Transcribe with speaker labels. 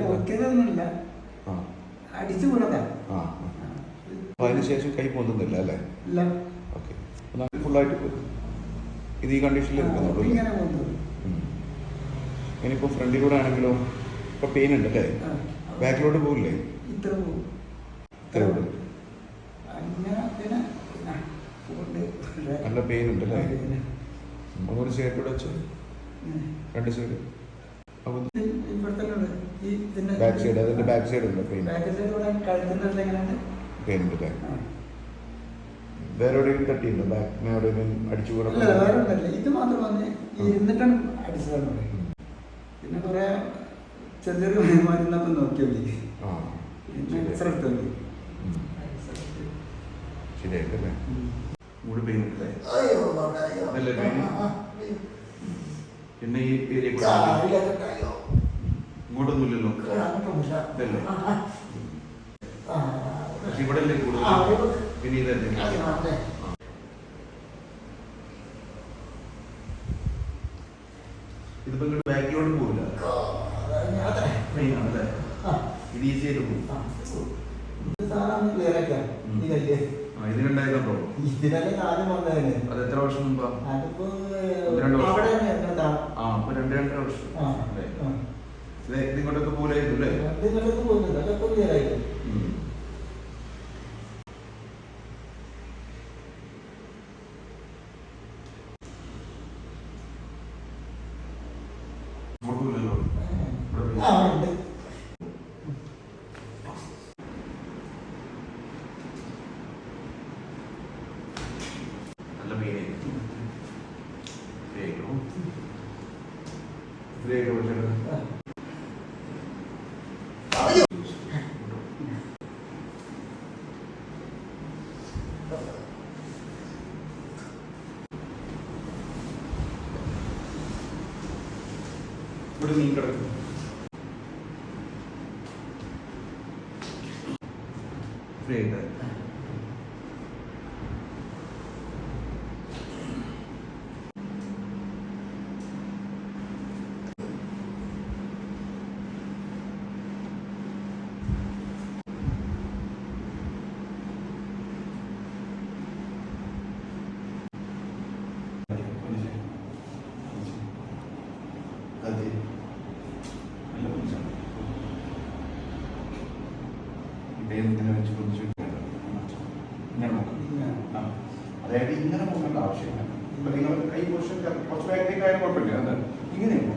Speaker 1: പൊക്കിയതൊന്നുമില്ല, അടിച്ചു വീണതാ.
Speaker 2: അപ്പോൾ അതിനുശേഷം കൈ പൊന്തുന്നില്ല അല്ലേ?
Speaker 1: ഇല്ല.
Speaker 2: ഓക്കെ, ഫുള്ളായിട്ട് ഇത് ഈ കണ്ടീഷനിൽ നിൽക്കുന്നുള്ളൂ. ഇനിയിപ്പോൾ ഫ്രണ്ടിലൂടെ ആണെങ്കിലോ ഇപ്പോൾ പെയിൻ ഉണ്ട് അല്ലേ? ബാക്കിലോട്ട് പോകില്ലേ?
Speaker 1: ഇത്ര പോകും.
Speaker 2: നല്ല പെയിൻ ഉണ്ട് അല്ലേ? ഒരു സൈഡിലൂടെ വെച്ച് രണ്ട് സൈഡ് ബാക്ക് സൈഡ്, അതിന്റെ ബാക്ക് സൈഡ് ഉണ്ട് പെയിൻ. പെയിൻ ഉണ്ട് അല്ലേ? വേറെ എവിടെയെങ്കിലും തട്ടിയുണ്ടോ? ബാക്കിനെ എവിടെയെങ്കിലും അടിച്ചു കൂടെ?
Speaker 1: ഇത് മാത്രം വന്ന് ഇരുന്നിട്ടാണ് അടിച്ചതാണ്. പിന്നെ കുറെ ചെറിയ മരുന്നൊക്കെ നോക്കിയാൽ
Speaker 2: ശരിയായിട്ടല്ലേ? മൂട് പെയിൻ ഉണ്ടല്ലേ? പിന്നെ ഈ ഏരിയ ഇങ്ങോട്ടൊന്നുമില്ലല്ലോ ഇതല്ലേ? പക്ഷെ ഇവിടെ അല്ലേ കൂടുതൽ? പിന്നെ ഇതല്ലേ? ഇതിപ്പോ ഇങ്ങോട്ട് ബാക്കിലോട്ട് പോകില്ല, മെയിൻ ആണല്ലേ? ഇത് ഈസി ആയിട്ട് പോകും. ഇതിനുണ്ടായതുണ്ടോ? അത് എത്ര വർഷം മുമ്പാ? 2 വർഷം. അപ്പൊ 2-2.5 വർഷം. ഇത് ഇങ്ങോട്ടൊക്കെ പോലായിരുന്നു അല്ലേ? ഇങ്ങോട്ടില്ലല്ലോ. നല്ല പെയിനായിരിക്കും. ഇവിടെ മീൻ കിടക്കും. ഫ്രീ ആയിട്ട് അതായത് ഇങ്ങനെ പോകേണ്ട ആവശ്യമില്ല. ഇപ്പൊ നിങ്ങൾ കൈ കുറച്ച് ബാക്കിലേക്ക് ആയാലും കുഴപ്പമില്ല. അത് ഇങ്ങനെയാണ്